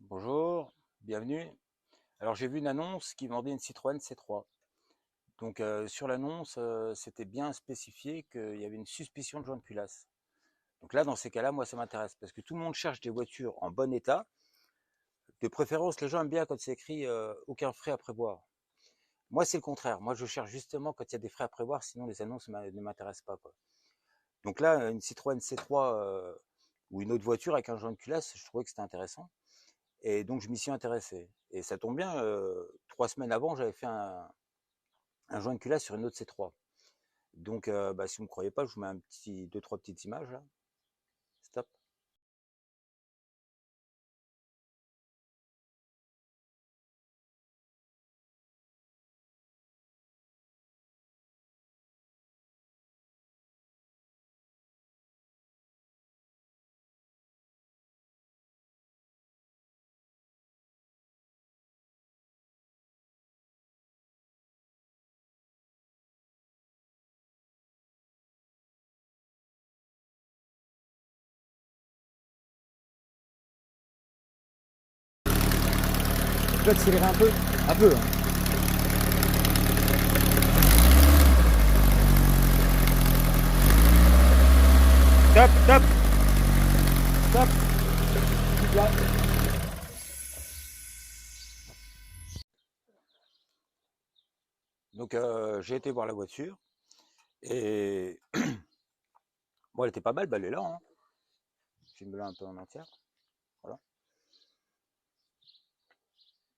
Bonjour, bienvenue. Alors j'ai vu une annonce qui vendait une Citroën C3. Donc sur l'annonce, c'était bien spécifié qu'il y avait une suspicion de joint de culasse. Donc là, dans ces cas-là, moi ça m'intéresse parce que tout le monde cherche des voitures en bon état. De préférence, les gens aiment bien quand c'est écrit aucun frais à prévoir. Moi, c'est le contraire. Moi, je cherche justement quand il y a des frais à prévoir, sinon les annonces ne m'intéressent pas, quoi. Donc là, une Citroën C3 ou une autre voiture avec un joint de culasse, je trouvais que c'était intéressant. Et donc, je m'y suis intéressé. Et ça tombe bien, 3 semaines avant, j'avais fait un joint de culasse sur une autre C3. Donc, bah, si vous ne me croyez pas, je vous mets deux, trois petites images là. Stop. Tu peux accélérer un peu. Un peu, hein. Stop, stop, stop. Là. Donc, j'ai été voir la voiture. Et bon, elle était pas mal, bah, elle est là, hein. Je me la un peu en entière. Voilà.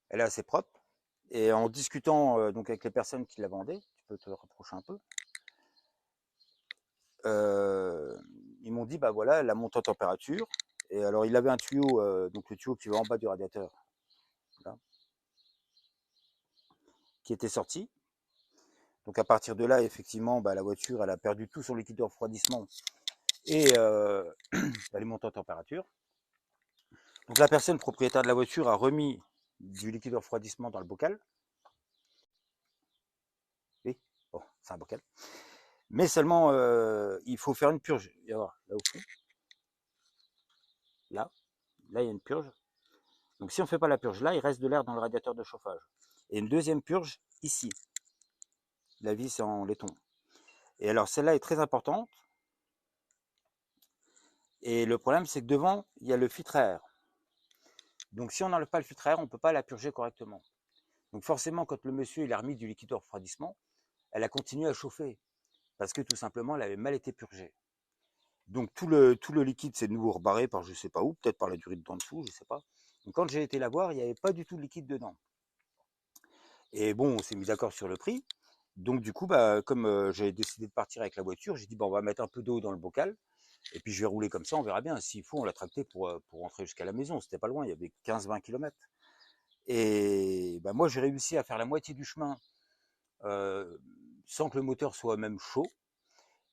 Elle est assez propre. Et en discutant donc avec les personnes qui la vendaient, tu peux te rapprocher un peu. Ils m'ont dit, bah voilà, la montée en température. Et alors, il avait un tuyau, donc le tuyau qui va en bas du radiateur, là, qui était sorti. Donc à partir de là, effectivement, bah, la voiture, elle a perdu tout son liquide de refroidissement et elle est montée en température. Donc la personne propriétaire de la voiture a remis du liquide de refroidissement dans le bocal. Oui, bon, c'est un bocal. Mais seulement, il faut faire une purge. Il va y avoir là au fond, là, là il y a une purge. Donc si on ne fait pas la purge là, il reste de l'air dans le radiateur de chauffage. Et une deuxième purge ici. La vis en laiton. Et alors celle-là est très importante. Et le problème, c'est que devant, il y a le filtre à air. Donc si on n'enlève pas le filtre à air, on ne peut pas la purger correctement. Donc forcément, quand le monsieur il a remis du liquide de refroidissement, elle a continué à chauffer. Parce que tout simplement, elle avait mal été purgée. Donc tout le liquide s'est de nouveau rebarré par je ne sais pas où, peut-être par la durée de temps dessous, je ne sais pas. Donc quand j'ai été la voir, il n'y avait pas du tout de liquide dedans. Et bon, on s'est mis d'accord sur le prix. Donc du coup, bah, comme j'ai décidé de partir avec la voiture, j'ai dit bon, on va mettre un peu d'eau dans le bocal. Et puis je vais rouler comme ça, on verra bien. S'il faut, on l'a tracté pour rentrer jusqu'à la maison. C'était pas loin, il y avait 15-20 km. Et bah, moi, j'ai réussi à faire la moitié du chemin sans que le moteur soit même chaud.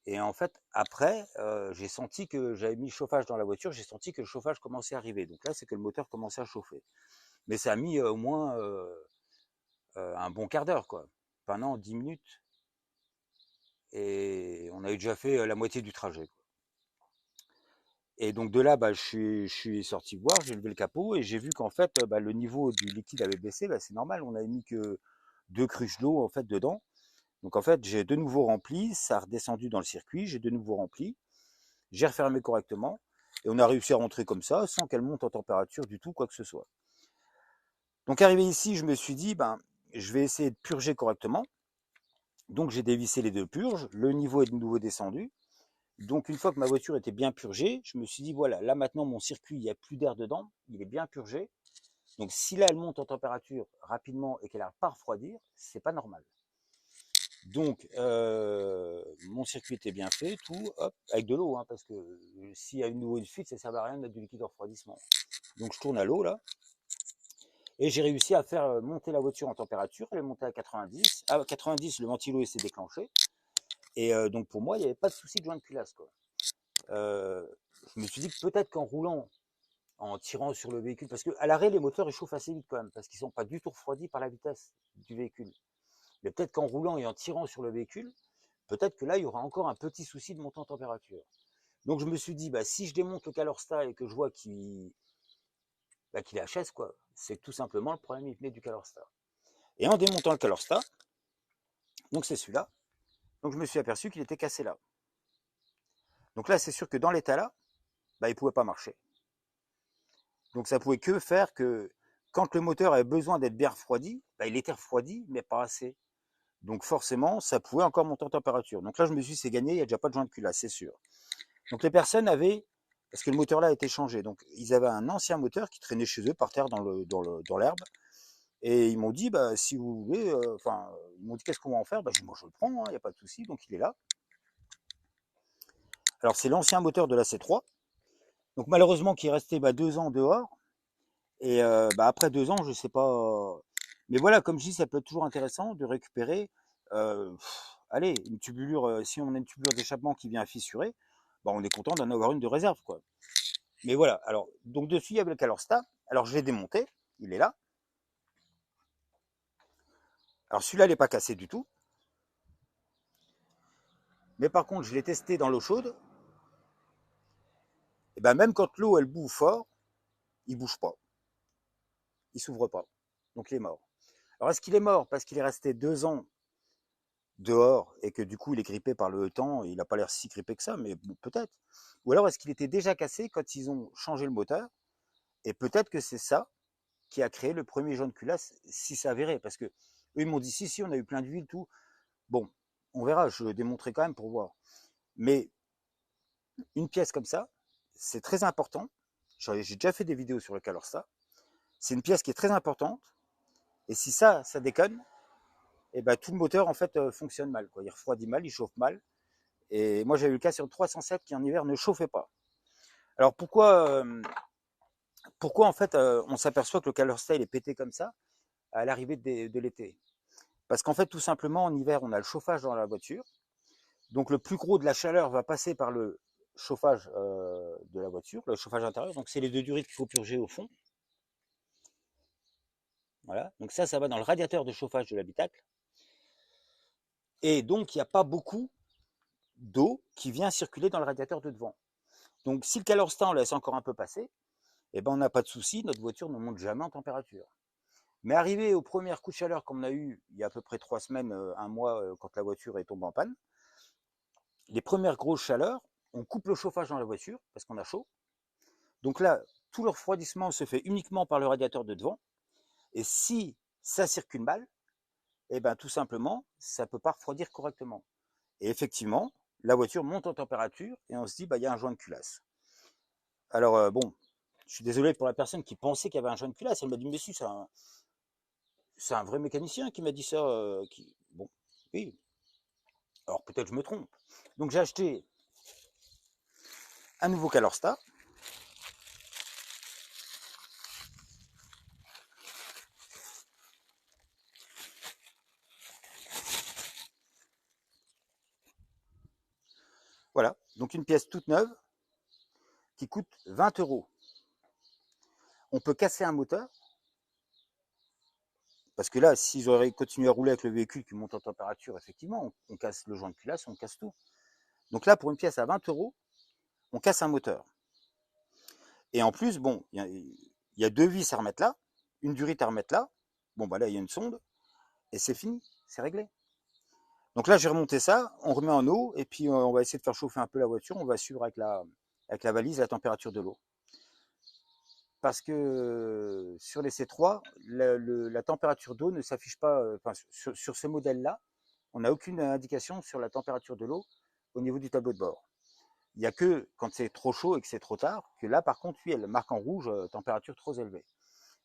Et en fait, après, j'ai senti que j'avais mis le chauffage dans la voiture, j'ai senti que le chauffage commençait à arriver. Donc là, c'est que le moteur commençait à chauffer. Mais ça a mis au moins un bon quart d'heure, quoi. Pendant 10 minutes. Et on avait déjà fait la moitié du trajet, quoi. Et donc de là, bah, je suis sorti voir, j'ai levé le capot et j'ai vu qu'en fait, bah, le niveau du liquide avait baissé. Bah, c'est normal, on n'avait mis que 2 cruches d'eau en fait dedans. Donc en fait, j'ai de nouveau rempli, ça a redescendu dans le circuit, j'ai de nouveau rempli, j'ai refermé correctement et on a réussi à rentrer comme ça sans qu'elle monte en température du tout, quoi que ce soit. Donc arrivé ici, je me suis dit, ben, je vais essayer de purger correctement. Donc j'ai dévissé les deux purges, le niveau est de nouveau descendu. Donc une fois que ma voiture était bien purgée, je me suis dit, voilà, là maintenant mon circuit, il n'y a plus d'air dedans, il est bien purgé. Donc si là elle monte en température rapidement et qu'elle n'arrive pas à refroidir, c'est pas normal. Donc, mon circuit était bien fait, tout, hop, avec de l'eau, hein, parce que s'il y a une nouvelle fuite, ça ne sert à rien de mettre du liquide de refroidissement. Donc, je tourne à l'eau, là, et j'ai réussi à faire monter la voiture en température. Elle est montée à 90. À 90, le ventilo s'est déclenché. Et donc, pour moi, il n'y avait pas de souci de joint de culasse, quoi. Je me suis dit que peut-être qu'en roulant, en tirant sur le véhicule, parce qu'à l'arrêt, les moteurs ils chauffent assez vite quand même, parce qu'ils ne sont pas du tout refroidis par la vitesse du véhicule. Mais peut-être qu'en roulant et en tirant sur le véhicule, peut-être que là, il y aura encore un petit souci de montée en température. Donc je me suis dit, bah, si je démonte le Calorstar et que je vois qu'il bah, qu'il est HS, quoi. C'est tout simplement le problème, il venait du Calorstar. Et en démontant le Calorstar, donc c'est celui-là, donc je me suis aperçu qu'il était cassé là. Donc là, c'est sûr que dans l'état là, bah, il ne pouvait pas marcher. Donc ça pouvait que faire que quand le moteur avait besoin d'être bien refroidi, bah, il était refroidi, mais pas assez. Donc forcément, ça pouvait encore monter en température. Donc là, je me suis dit, c'est gagné, il n'y a déjà pas de joint de culasse, c'est sûr. Donc les personnes avaient, parce que le moteur là a été changé, donc ils avaient un ancien moteur qui traînait chez eux par terre dans l'herbe. Et ils m'ont dit, bah, si vous voulez, ils m'ont dit, qu'est-ce qu'on va en faire? Bah, j'ai dit, moi je le prends, il n'y a pas de souci, donc il est là. Alors c'est l'ancien moteur de la C3, donc malheureusement qui est resté 2 ans dehors, et après 2 ans, je sais pas. Mais voilà, comme je dis, ça peut être toujours intéressant de récupérer, allez, une tubulure, si on a une tubulure d'échappement qui vient fissurer, bah, on est content d'en avoir une de réserve, quoi. Mais voilà, alors, donc dessus, il y avait le Calorstar. Alors je l'ai démonté, il est là. Alors celui-là, il n'est pas cassé du tout. Mais par contre, je l'ai testé dans l'eau chaude. Et ben même quand l'eau, elle bout fort, il bouge pas. Il s'ouvre pas. Donc il est mort. Alors est-ce qu'il est mort parce qu'il est resté 2 ans dehors et que du coup il est grippé par le temps, il n'a pas l'air si grippé que ça, mais bon, peut-être. Ou alors est-ce qu'il était déjà cassé quand ils ont changé le moteur, et peut-être que c'est ça qui a créé le premier jaune culasse, si c'est avéré, parce que eux ils m'ont dit si, on a eu plein d'huile, tout. Bon, on verra, je le démontrerai quand même pour voir. Mais une pièce comme ça, c'est très important. J'ai déjà fait des vidéos sur le Calorstar. C'est une pièce qui est très importante, et si ça déconne, et ben tout le moteur en fait fonctionne mal, quoi. Il refroidit mal, il chauffe mal. Et moi, j'ai eu le cas sur le 307 qui en hiver ne chauffait pas. Alors pourquoi en fait on s'aperçoit que le Calorstar est pété comme ça à l'arrivée de l'été? Parce qu'en fait, tout simplement, en hiver, on a le chauffage dans la voiture. Donc le plus gros de la chaleur va passer par le chauffage de la voiture, le chauffage intérieur. Donc c'est les 2 durites qu'il faut purger au fond. Voilà. Donc ça va dans le radiateur de chauffage de l'habitacle. Et donc il n'y a pas beaucoup d'eau qui vient circuler dans le radiateur de devant. Donc si le Calorstar on laisse encore un peu passer, eh ben on n'a pas de souci, notre voiture ne monte jamais en température. Mais arrivé au premier coup de chaleur qu'on a eu il y a à peu près 3 semaines, un mois, quand la voiture est tombée en panne, les premières grosses chaleurs, on coupe le chauffage dans la voiture parce qu'on a chaud. Donc là, tout le refroidissement se fait uniquement par le radiateur de devant. Et si ça circule mal, eh ben tout simplement, ça ne peut pas refroidir correctement. Et effectivement, la voiture monte en température et on se dit, il y a un joint de culasse. Alors bon, je suis désolé pour la personne qui pensait qu'il y avait un joint de culasse. Elle m'a dit, mais si, c'est un vrai mécanicien qui m'a dit ça. Bon, oui. Alors peut-être je me trompe. Donc j'ai acheté un nouveau Calorstar. Voilà, donc une pièce toute neuve qui coûte 20 euros. On peut casser un moteur, parce que là, s'ils auraient continué à rouler avec le véhicule qui monte en température, effectivement, on casse le joint de culasse, on casse tout. Donc là, pour une pièce à 20 euros, on casse un moteur. Et en plus, bon, il y a 2 vis à remettre là, une durite à remettre là. Bon, là, il y a une sonde, et c'est fini, c'est réglé. Donc là, j'ai remonté ça, on remet en eau, et puis on va essayer de faire chauffer un peu la voiture, on va suivre avec la valise la température de l'eau. Parce que sur les C3, la température d'eau ne s'affiche pas, sur ce modèle-là, on n'a aucune indication sur la température de l'eau au niveau du tableau de bord. Il n'y a que quand c'est trop chaud et que c'est trop tard, que là, par contre, oui, elle marque en rouge, température trop élevée.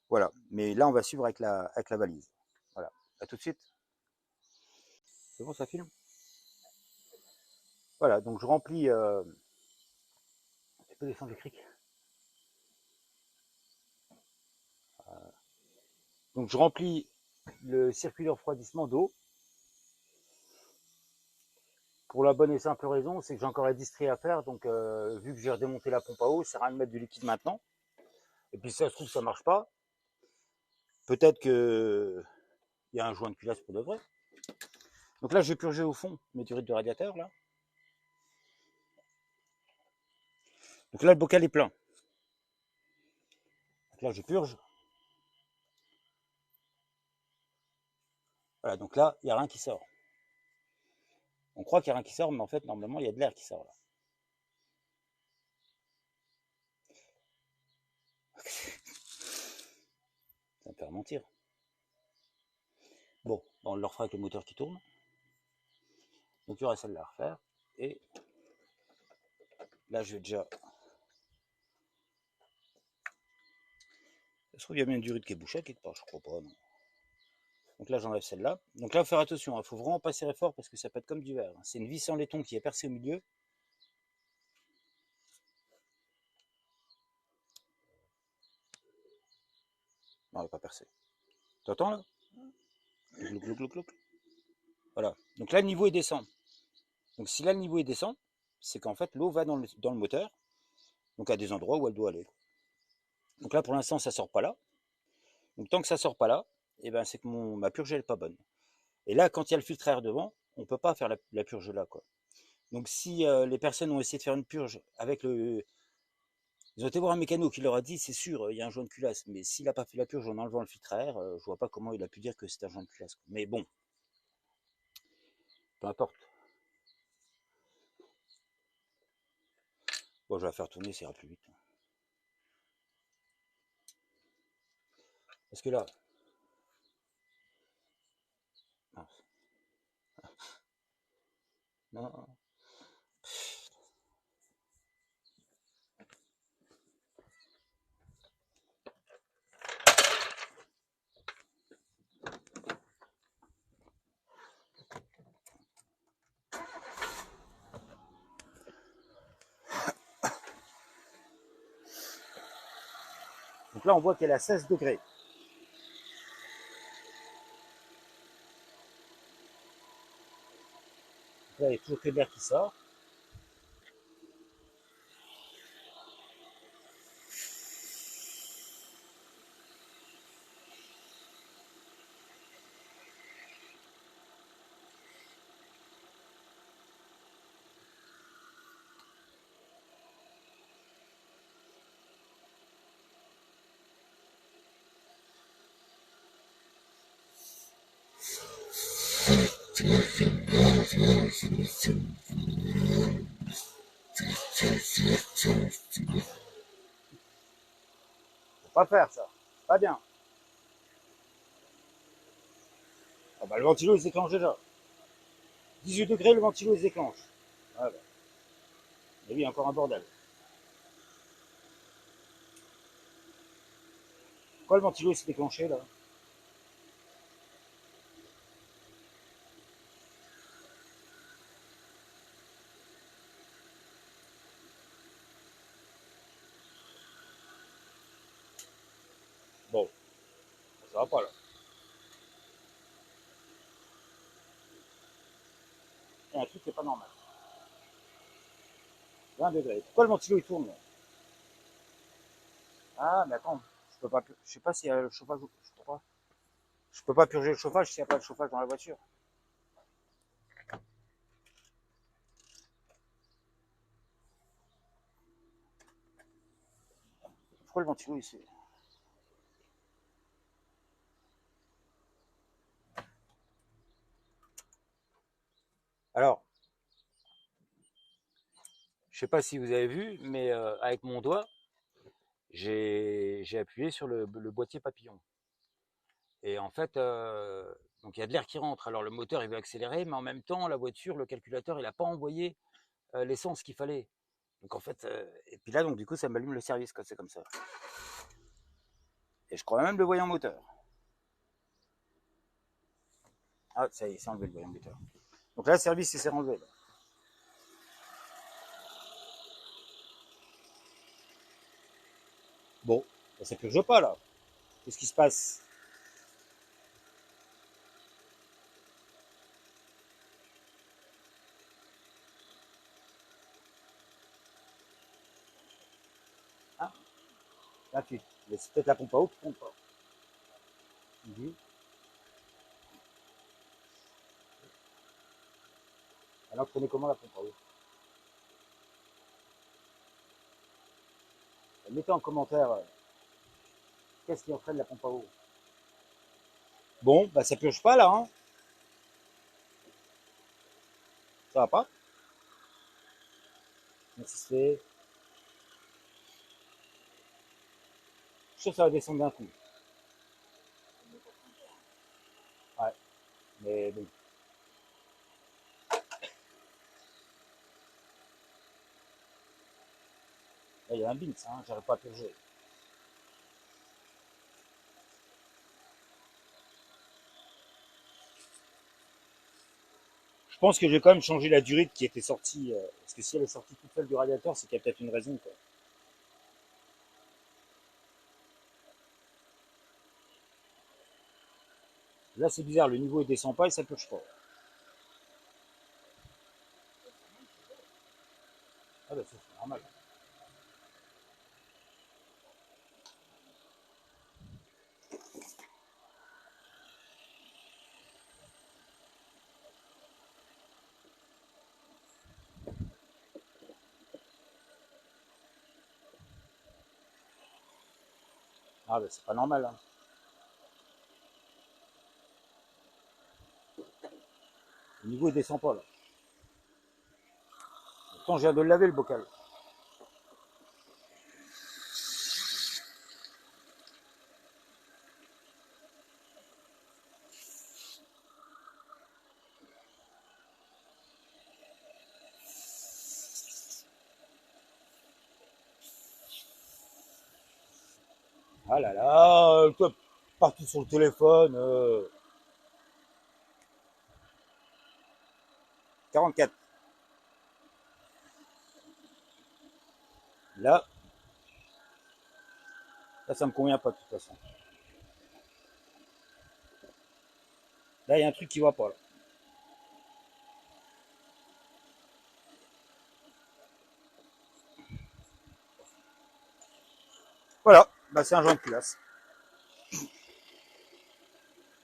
Voilà. Mais là, on va suivre avec la valise. Voilà. À tout de suite. C'est bon, ça filme? Voilà. Donc, je remplis. Tu peux descendre le cric. Donc, je remplis le circuit de refroidissement d'eau. Pour la bonne et simple raison, c'est que j'ai encore la distrie à faire. Donc, vu que j'ai redémonté la pompe à eau, ça sert à rien de mettre du liquide maintenant. Et puis, si ça se trouve, ça marche pas. Peut-être que il y a un joint de culasse pour de vrai. Donc là, j'ai purgé au fond mes durites de radiateur, là. Donc là, le bocal est plein. Donc là, je purge. Voilà, donc là, il n'y a rien qui sort. On croit qu'il n'y a rien qui sort, mais en fait, normalement, il y a de l'air qui sort là. Ça me fait mentir. Bon, on le refera avec le moteur qui tourne. Donc il y aura celle-là à refaire. Et là, je vais déjà. Ça se trouve, il y a bien une durite qui est bouchée quelque part, je crois pas, non. Donc là, j'enlève celle-là. Donc là, il faut faire attention, il faut vraiment pas serrer fort parce que ça peut être comme du verre. C'est une vis en laiton qui est percée au milieu. Non, elle n'est pas percée. T'entends là? Glouc, glouc, glouc, glouc. Voilà. Donc là, le niveau il descend. Donc si là, le niveau il descend, c'est qu'en fait, l'eau va dans le moteur. Donc à des endroits où elle doit aller. Donc là, pour l'instant, ça sort pas là. Donc tant que ça sort pas là, eh ben, c'est que ma purge n'est pas bonne. Et là, quand il y a le filtre à air devant, on ne peut pas faire la purge là, quoi. Donc si les personnes ont essayé de faire une purge avec le... Ils ont été voir un mécano qui leur a dit, c'est sûr, il y a un joint de culasse. Mais s'il n'a pas fait la purge en enlevant le filtre à air, je vois pas comment il a pu dire que c'était un joint de culasse. Mais bon, peu importe. Bon, je vais la faire tourner, ça ira plus vite. Parce que là... Non. Donc là, on voit qu'elle est à 16 degrés. Donc là, il y a toujours que de l'air qui sort. Faut pas faire ça. Pas bien. Ah bah, le ventilo, il se déclenche déjà. 18 degrés, le ventilo, il se déclenche. Voilà. Et oui, encore un bordel. Pourquoi le ventilo s'est déclenché là? Bon, ça va pas là. 1 truc qui est pas normal. 20 degrés. Pourquoi le ventilo il tourne là? Ah, mais attends, je peux pas, je sais pas s'il y a le chauffage. Je peux pas purger le chauffage s'il n'y a pas de chauffage dans la voiture. Pourquoi le ventilo ici? Alors, je sais pas si vous avez vu, mais avec mon doigt, j'ai appuyé sur le boîtier papillon. Et en fait, donc il y a de l'air qui rentre. Alors le moteur il veut accélérer, mais en même temps, la voiture, le calculateur, il n'a pas envoyé l'essence qu'il fallait. Donc en fait, et puis là, donc du coup, ça m'allume le service quand c'est comme ça. Et je crois même le voyant moteur. Ah, ça y est, c'est enlevé le voyant moteur. Donc là, le service, il s'est enlevé. Là. Bon, ça ne purge pas là. Qu'est-ce qui se passe? Ah, 28. Mais c'est peut-être la pompe à eau qui ne pompe pas. Mhm. Alors, prenez comment la pompe à eau? Mettez en commentaire Qu'est-ce qui entraîne la pompe à eau? Bon, bah ça pioche pas là, hein. Ça va pas? Comment ça se fait? Je sais que ça va descendre d'un coup. Ouais, mais bon. Là, il y a un bins, hein, j'arrive pas à purger. Je pense que j'ai quand même changé la durite qui était sortie. Parce que si elle est sortie toute seule du radiateur, c'est qu'il y a peut-être une raison, quoi. Là, c'est bizarre, le niveau il descend pas et ça purge pas. Ah bah ça, c'est normal. Ah bah c'est pas normal, hein. Le niveau il descend pas là. Pourtant, je viens de le laver le bocal. Ah là là, toi, partout sur le téléphone. 44. Là, là, ça me convient pas de toute façon. Là, il y a un truc qui va pas là. Voilà, bah c'est un joint de culasse.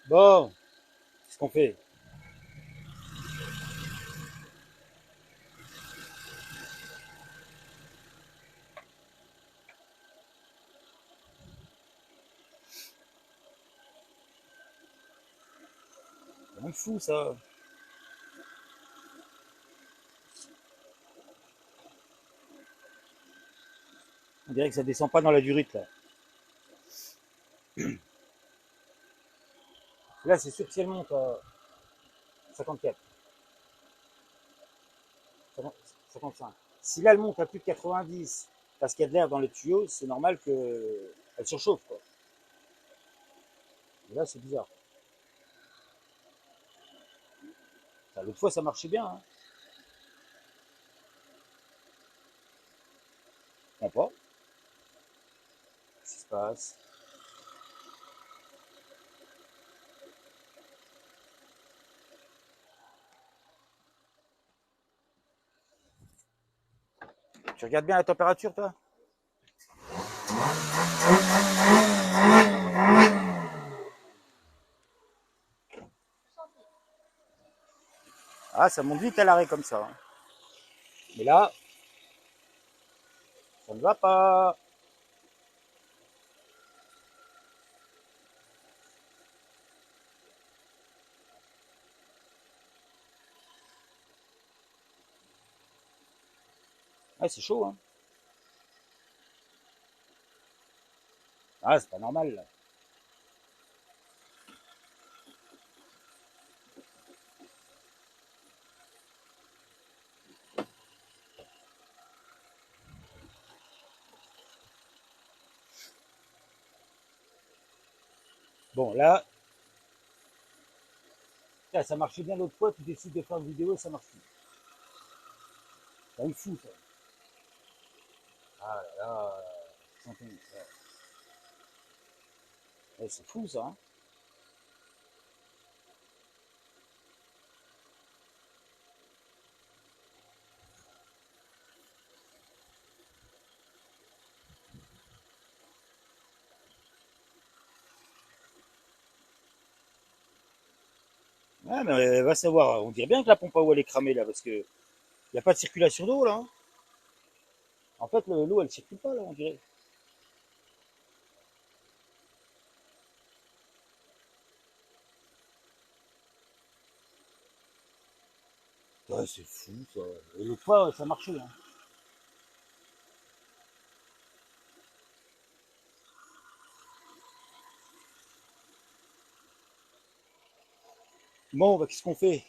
Bon, qu'est-ce qu'on fait? C'est même fou ça. On dirait que ça descend pas dans la durite là. Là, c'est sûr que si elle monte à 54, 55. Si là, elle monte à plus de 90 parce qu'il y a de l'air dans les tuyaux, c'est normal qu'elle surchauffe, quoi. Et là, c'est bizarre. L'autre fois, ça marchait bien, hein. Je comprends pas. Qu'est-ce qui se passe? Tu regardes bien la température, toi? Ah, ça monte vite à l'arrêt comme ça, hein. Mais là, ça ne va pas. Ah, c'est chaud, hein. Ah, c'est pas normal, là. Bon, là, ça marchait bien l'autre fois, tu décides de faire une vidéo et ça marche plus. C'est un fou, ça. Ah là là, ouais, c'est fou, ça, hein. Ouais, mais va savoir. On dirait bien que la pompe à eau, elle est cramée, là, parce que il n'y a pas de circulation d'eau, là, hein. En fait, l'eau, elle circule pas, là, on dirait. Ouais, c'est fou, ça. Et l'autre fois, ça marchait, hein. Bon, bah, qu'est-ce qu'on fait?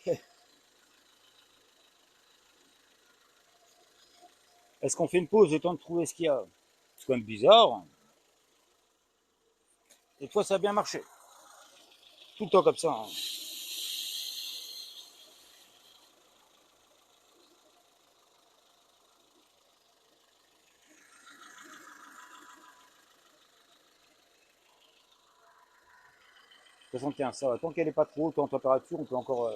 Est-ce qu'on fait une pause, le temps de trouver ce qu'il y a? C'est quand même bizarre. Et toi, ça a bien marché. Tout le temps comme ça, hein. 75, ça va. Tant qu'elle n'est pas trop haute en température, on peut encore.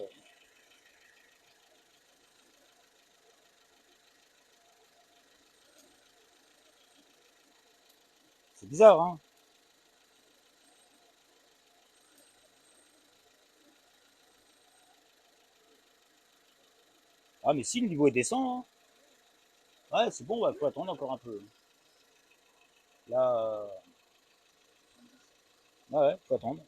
C'est bizarre, hein? Ah, mais si, le niveau est descend, hein. Ouais, c'est bon, il faut attendre encore un peu. Là, ouais, faut attendre.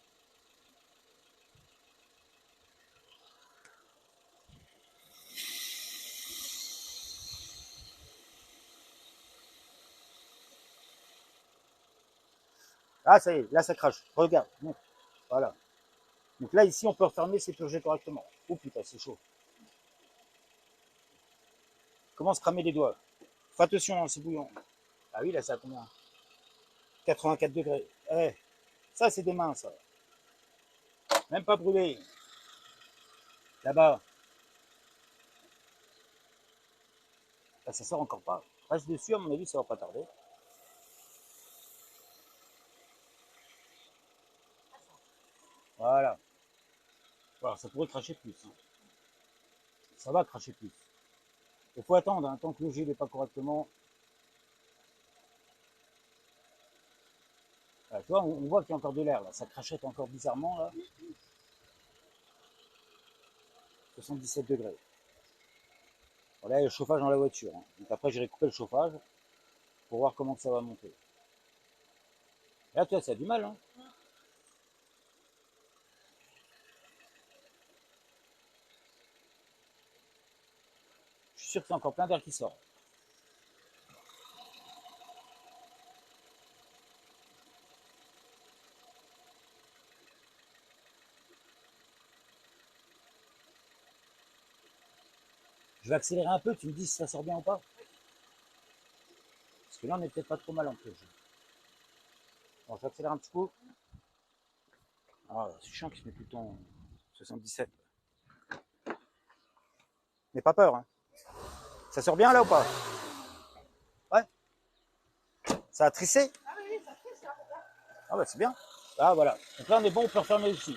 Ah, ça y est, là, ça crache. Regarde. Bon, voilà. Donc là, ici, on peut refermer, c'est purgé correctement. Oh putain, c'est chaud. Commence à cramer les doigts. Fais attention, hein, c'est bouillant. Ah oui, là, ça a combien? 84 degrés. Eh, ça, c'est des mains, ça. Même pas brûlé. Là-bas. Là, ça sort encore pas. Reste dessus, à mon avis, ça va pas tarder. Voilà. Alors, ça pourrait cracher plus, hein. Ça va cracher plus. Il faut attendre, hein, tant que le jet n'est pas correctement. Voilà, tu vois, on voit qu'il y a encore de l'air, là. Ça crachette encore bizarrement, là. 77 degrés. Voilà, il y a le chauffage dans la voiture, hein. Donc après, j'irai couper le chauffage pour voir comment ça va monter. Et là, toi, ça a du mal, hein. Je suis sûr que c'est encore plein d'air qui sort. Je vais accélérer un peu, tu me dis si ça sort bien ou pas. Parce que là, on est peut-être pas trop mal en plus. Bon, j'accélère un petit peu. Ah, c'est chiant qu'il se met tout le temps 77. Mais pas peur, hein. Ça sort bien là ou pas? Ouais. Ça a trissé? Ah bah c'est bien. Ah voilà. Donc là on est bon, on peut refermer ici.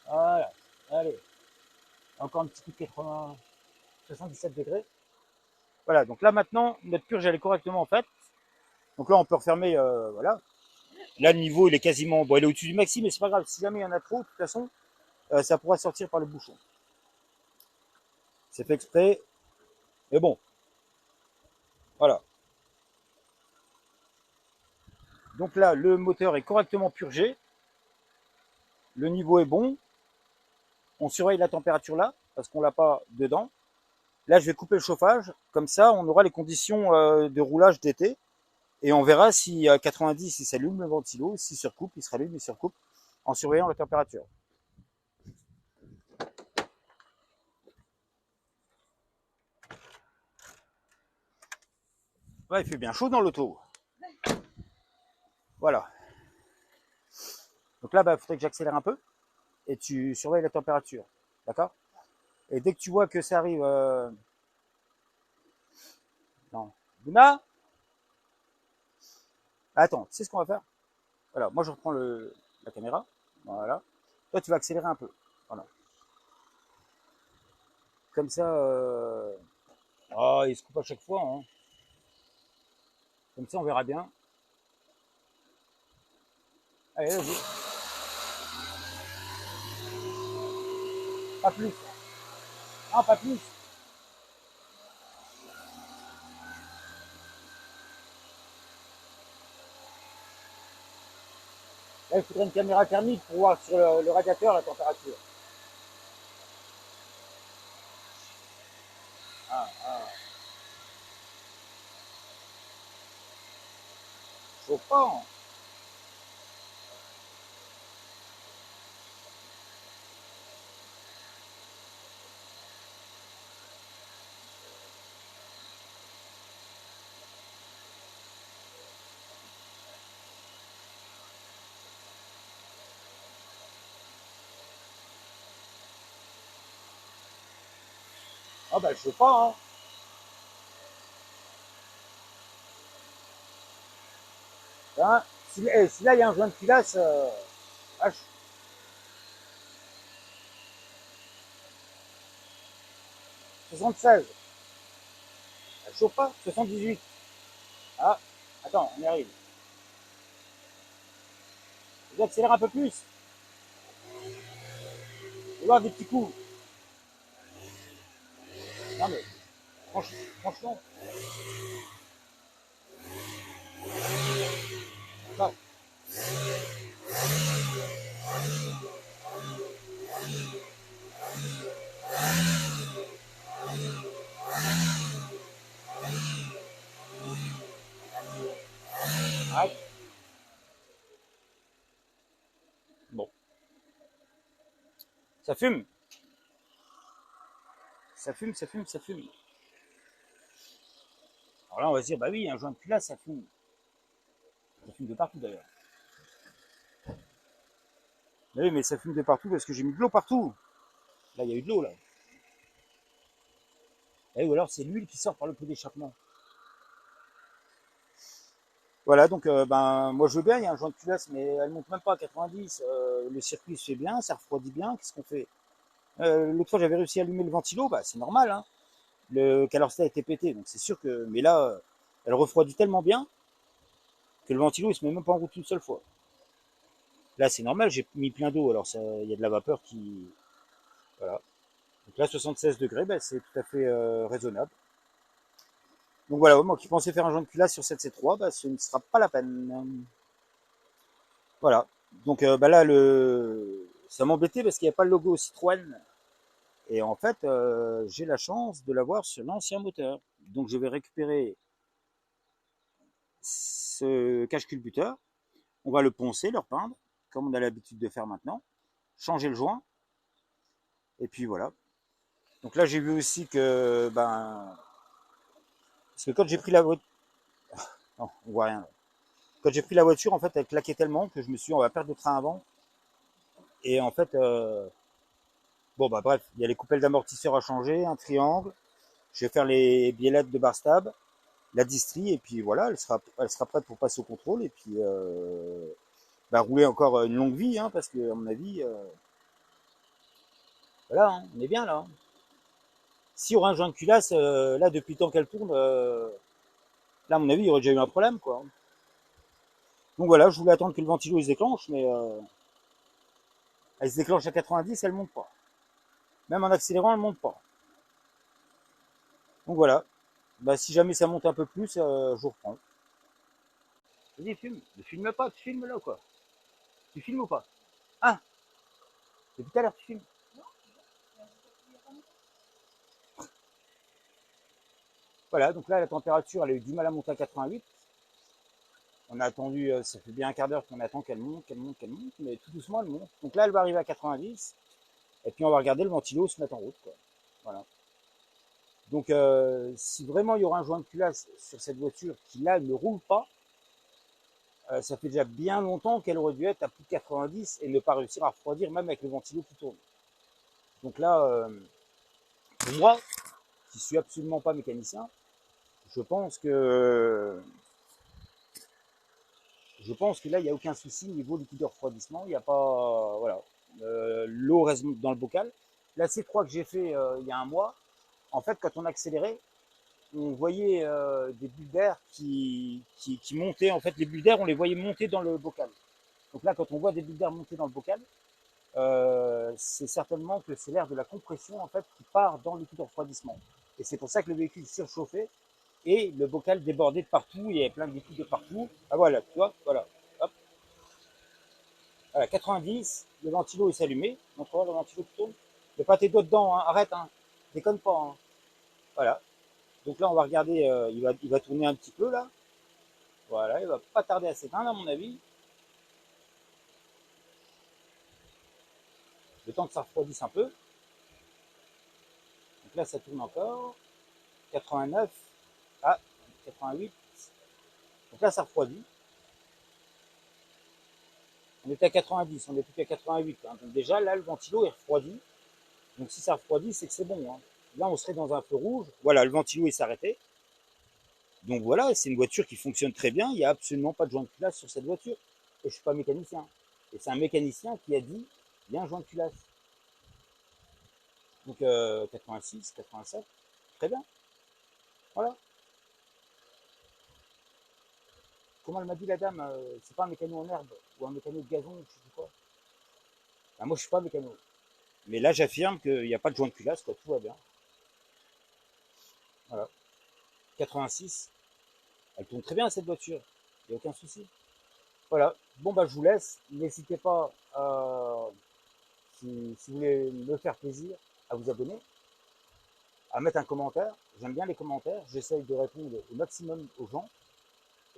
Voilà. Allez. Encore un petit coup de 80, 77 degrés. Voilà. Donc là maintenant, notre purge elle est correctement faite. Donc là on peut refermer. Voilà. Là le niveau il est quasiment. Bon, il est au-dessus du maxi, mais c'est pas grave. Si jamais il y en a trop, de toute façon, ça pourra sortir par le bouchon. C'est fait exprès. Mais bon. Voilà. Donc là, le moteur est correctement purgé. Le niveau est bon. On surveille la température là, parce qu'on l'a pas dedans. Là, je vais couper le chauffage. Comme ça, on aura les conditions de roulage d'été. Et on verra si à 90, il s'allume le ventilo. S'il surcoupe, il se rallume, il surcoupe. En surveillant la température. Ouais, il fait bien chaud dans l'auto. Voilà. Donc là, il faudrait que j'accélère un peu. Et tu surveilles la température. D'accord? Et dès que tu vois que ça arrive... Non. Luna. Attends, tu sais ce qu'on va faire? Voilà, moi je reprends la caméra. Voilà. Toi, tu vas accélérer un peu. Voilà. Comme ça... Oh, il se coupe à chaque fois, hein. Comme ça, on verra bien. Allez, vas-y. Pas plus. Non, pas plus. Là, il faudrait une caméra thermique pour voir sur le radiateur la température. pas. Hein. Ah bah je sais pas. Hein. Hein, si là il y a un joint de culasse, ah, 76. Je chauffe pas, 78. Ah, attends, on y arrive. J'accélère un peu plus. Je vais voir des petits coups. Non mais, franchement, non. Ah, bon, ça fume. Ça fume, ça fume, ça fume. Alors là, on va se dire, bah oui, un joint de culasse, ça fume. Ça fume de partout d'ailleurs. Oui, mais ça fume de partout parce que j'ai mis de l'eau partout. Là, il y a eu de l'eau, là. Et, ou alors, c'est l'huile qui sort par le pot d'échappement. Voilà, donc, ben, moi, je veux bien, il y a un joint de culasse, mais elle monte même pas à 90. Le circuit se fait bien, ça refroidit bien. Qu'est-ce qu'on fait? L'autre fois, j'avais réussi à allumer le ventilo, bah, c'est normal, hein. Le calorsta était pété, donc c'est sûr que. Mais là, elle refroidit tellement bien que le ventilo, il se met même pas en route une seule fois. Là, c'est normal, j'ai mis plein d'eau, alors il y a de la vapeur qui. Voilà. Donc là, 76 degrés, ben, c'est tout à fait raisonnable. Donc voilà, moi qui pensais faire un joint de culasse sur cette C3, bah, ce ne sera pas la peine. Voilà. Donc bah là, ça m'embêtait parce qu'il n'y a pas le logo Citroën. Et en fait, j'ai la chance de l'avoir sur l'ancien moteur. Donc je vais récupérer ce cache-culbuteur. On va le poncer, le repeindre, comme on a l'habitude de faire maintenant. Changer le joint. Et puis voilà. Donc là, j'ai vu aussi que, ben, parce que quand j'ai pris la voiture, non, on voit rien. Là. Quand j'ai pris la voiture, en fait, elle claquait tellement que je me suis dit, on va perdre le train avant. Et en fait, bon, bah bref, il y a les coupelles d'amortisseurs à changer, un triangle. Je vais faire les biellettes de Barstab, la distrie, et puis voilà, elle sera prête pour passer au contrôle. Et puis, bah, rouler encore une longue vie, hein, parce que, à mon avis, voilà, hein, on est bien là. Hein. S'il y aura un joint de culasse, là, depuis le temps qu'elle tourne, là, à mon avis, il y aurait déjà eu un problème, quoi. Donc voilà, je voulais attendre que le ventilo il se déclenche, mais elle se déclenche à 90, elle monte pas. Même en accélérant, elle monte pas. Donc voilà. Bah, si jamais ça monte un peu plus, je vous reprends. Vas-y, filme. Ne filme pas, tu filmes là, quoi. Tu filmes ou pas? Ah, depuis tout à l'heure, tu filmes. Voilà, donc là, la température, elle a eu du mal à monter à 88. On a attendu, ça fait bien un quart d'heure qu'on attend qu'elle monte, qu'elle monte, qu'elle monte, mais tout doucement, elle monte. Donc là, elle va arriver à 90. Et puis, on va regarder le ventilo se mettre en route, quoi. Voilà. Donc, si vraiment il y aura un joint de culasse sur cette voiture qui, là, ne roule pas, ça fait déjà bien longtemps qu'elle aurait dû être à plus de 90 et ne pas réussir à refroidir, même avec le ventilo qui tourne. Donc là, pour moi, qui suis absolument pas mécanicien, je pense que là, il n'y a aucun souci niveau liquide de refroidissement. Il n'y a pas, voilà, l'eau reste dans le bocal. La C3 que j'ai fait il y a un mois, en fait, quand on accélérait, on voyait des bulles d'air qui montaient. En fait, les bulles d'air, on les voyait monter dans le bocal. Donc là, quand on voit des bulles d'air monter dans le bocal, c'est certainement que c'est l'air de la compression en fait qui part dans le liquide de refroidissement. Et c'est pour ça que le véhicule surchauffait et le bocal débordait de partout, il y avait plein de liquide de partout. Ah voilà, tu vois, voilà. Hop. Voilà, 90, le ventilo il s'allumait. Montre-moi le ventilo qui tourne. Mets pas tes doigts dedans, hein. Arrête, hein. Déconne pas. Hein. Voilà. Donc là, on va regarder, il va tourner un petit peu là. Voilà, il va pas tarder à s'éteindre à mon avis. Le temps que ça refroidisse un peu. Donc là, ça tourne encore. 89. Ah, 88. Donc là, ça refroidit. On était à 90, on n'est plus qu'à 88. Hein. Donc déjà, là, le ventilo est refroidi. Donc si ça refroidit, c'est que c'est bon. Hein. Là, on serait dans un feu rouge. Voilà, le ventilo, il s'est arrêté. Donc voilà, c'est une voiture qui fonctionne très bien. Il n'y a absolument pas de joint de culasse sur cette voiture. Et je ne suis pas mécanicien. Et c'est un mécanicien qui a dit, il y a un joint de culasse. Donc 86, 87, très bien. Voilà. Comment elle m'a dit la dame, c'est pas un mécano en herbe ou un mécano de gazon, je sais pas quoi. Ben, moi, je suis pas mécano. Mais là, j'affirme qu'il n'y a pas de joint de culasse, quoi, tout va bien. Voilà. 86, elle tourne très bien cette voiture. Il n'y a aucun souci. Voilà. Bon, bah, je vous laisse. N'hésitez pas, si vous voulez me faire plaisir, à vous abonner, à mettre un commentaire. J'aime bien les commentaires. J'essaye de répondre au maximum aux gens.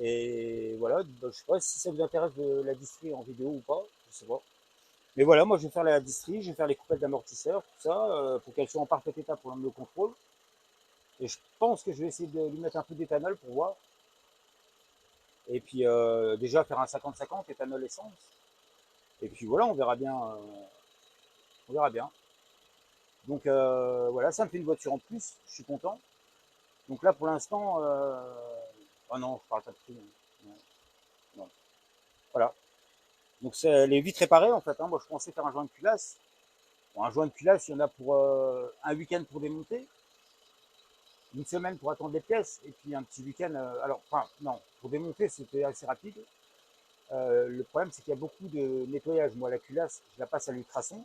Et voilà, bah, je sais pas si ça vous intéresse de la distrie en vidéo ou pas, je sais pas. Mais voilà, moi je vais faire la distrie, je vais faire les coupettes d'amortisseurs, tout ça, pour qu'elles soient en parfait état pour le contrôle. Et je pense que je vais essayer de lui mettre un peu d'éthanol pour voir. Et puis déjà faire un 50-50 éthanol essence. Et puis voilà, on verra bien. On verra bien. Donc voilà, ça me fait une voiture en plus, je suis content. Donc là pour l'instant, oh non, je parle pas de prix. Non, non. Voilà. Donc elle est vite réparée en fait. Hein. Moi je pensais faire un joint de culasse. Bon, un joint de culasse, il y en a pour un week-end pour démonter, une semaine pour attendre les pièces, et puis un petit week-end. Alors, enfin, non, pour démonter, c'était assez rapide. Le problème, c'est qu'il y a beaucoup de nettoyage. Moi, la culasse, je la passe à l'ultrason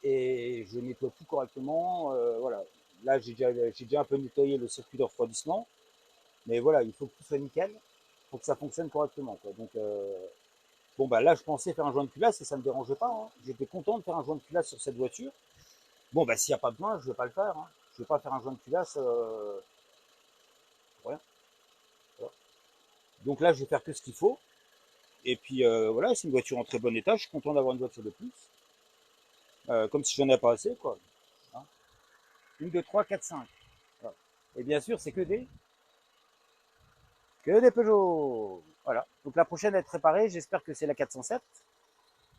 et je nettoie tout correctement. Voilà. Là, j'ai déjà un peu nettoyé le circuit de refroidissement, mais voilà, il faut que tout soit nickel pour que ça fonctionne correctement. Quoi. Donc, bon, bah là, je pensais faire un joint de culasse et ça ne me dérangeait pas. Hein. J'étais content de faire un joint de culasse sur cette voiture. Bon, bah, s'il n'y a pas besoin, je ne vais pas le faire. Hein. Je ne vais pas faire un joint de culasse pour rien. Voilà. Donc là, je vais faire que ce qu'il faut. Et puis voilà, c'est une voiture en très bon état. Je suis content d'avoir une voiture de plus. Comme si j'en avais pas assez, quoi. Hein. Une, deux, trois, quatre, cinq. Voilà. Et bien sûr, c'est que des Peugeot. Voilà. Donc la prochaine à être réparée, j'espère que c'est la 407.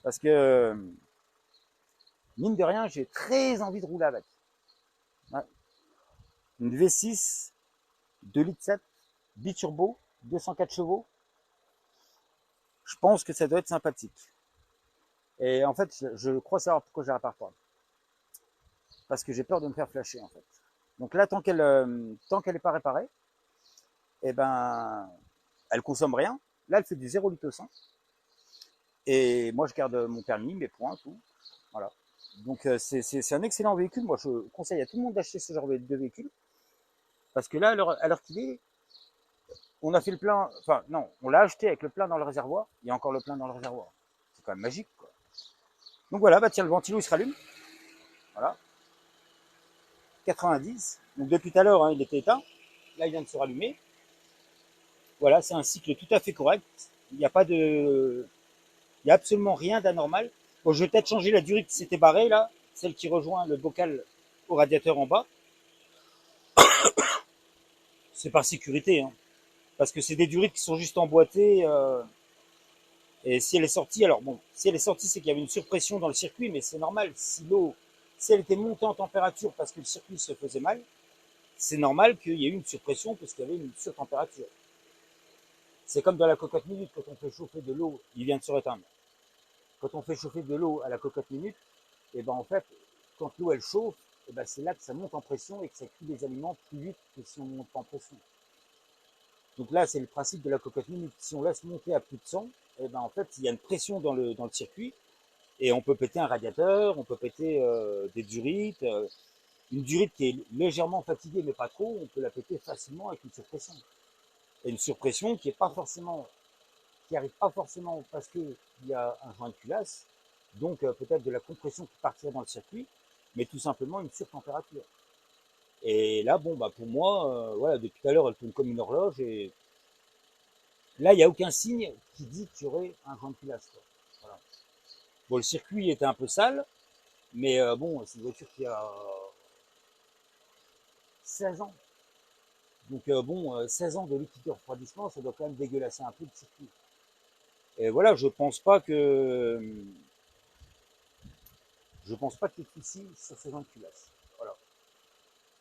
Parce que, mine de rien, j'ai très envie de rouler avec. Ouais. Une V6, 2 litres 7, biturbo, 204 chevaux. Je pense que ça doit être sympathique. Et en fait, je crois savoir pourquoi je la répare pas. Parce que j'ai peur de me faire flasher, en fait. Donc là, tant qu'elle n'est pas réparée, eh ben, elle consomme rien. Là, elle fait du 0 litre au 100. Et moi, je garde mon permis, mes points, tout. Voilà. Donc, c'est un excellent véhicule. Moi, je conseille à tout le monde d'acheter ce genre de véhicule. Parce que là, à l'heure qu'il est, on a fait le plein. Enfin, non, on l'a acheté avec le plein dans le réservoir. Il y a encore le plein dans le réservoir. C'est quand même magique, quoi. Donc voilà, bah tiens, le ventilo, il se rallume. Voilà. 90. Donc depuis tout à l'heure, hein, il était éteint. Là, il vient de se rallumer. Voilà, c'est un cycle tout à fait correct. Il n'y a pas de, il n'y a absolument rien d'anormal. Bon, je vais peut-être changer la durite qui s'était barrée là, celle qui rejoint le bocal au radiateur en bas. C'est par sécurité, hein, parce que c'est des durites qui sont juste emboîtées. Et si elle est sortie, alors bon, si elle est sortie, c'est qu'il y avait une surpression dans le circuit, mais c'est normal. Si elle était montée en température parce que le circuit se faisait mal, c'est normal qu'il y ait eu une surpression parce qu'il y avait une surtempérature. C'est comme dans la cocotte minute, quand on fait chauffer de l'eau, il vient de se réteindre. Quand on fait chauffer de l'eau à la cocotte minute, et ben en fait, quand l'eau elle chauffe, et ben c'est là que ça monte en pression et que ça cuit les aliments plus vite que si on monte pas en pression. Donc là, c'est le principe de la cocotte minute. Si on laisse monter à plus de 100, et ben en fait, il y a une pression dans le circuit et on peut péter un radiateur, on peut péter des durites. Une durite qui est légèrement fatiguée mais pas trop, on peut la péter facilement avec une surpression. Et une surpression qui arrive pas forcément parce qu'il y a un joint de culasse, donc peut-être de la compression qui partirait dans le circuit, mais tout simplement une surtempérature. Et là, bon, bah pour moi, voilà, depuis tout à l'heure, elle tourne comme une horloge et Là, il n'y a aucun signe qui dit qu'il y aurait un joint de culasse, quoi. Voilà. Bon, le circuit était un peu sale, mais bon, c'est une voiture qui a 16 ans. Donc bon, 16 ans de liquide de refroidissement, ça doit quand même dégueulasser un peu le circuit. Et voilà, je pense pas qu'il y ait de soucis sur ces gens de culasse. Voilà.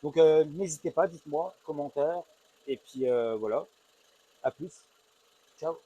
Donc n'hésitez pas, dites-moi, commentaires, et puis voilà, à plus, ciao.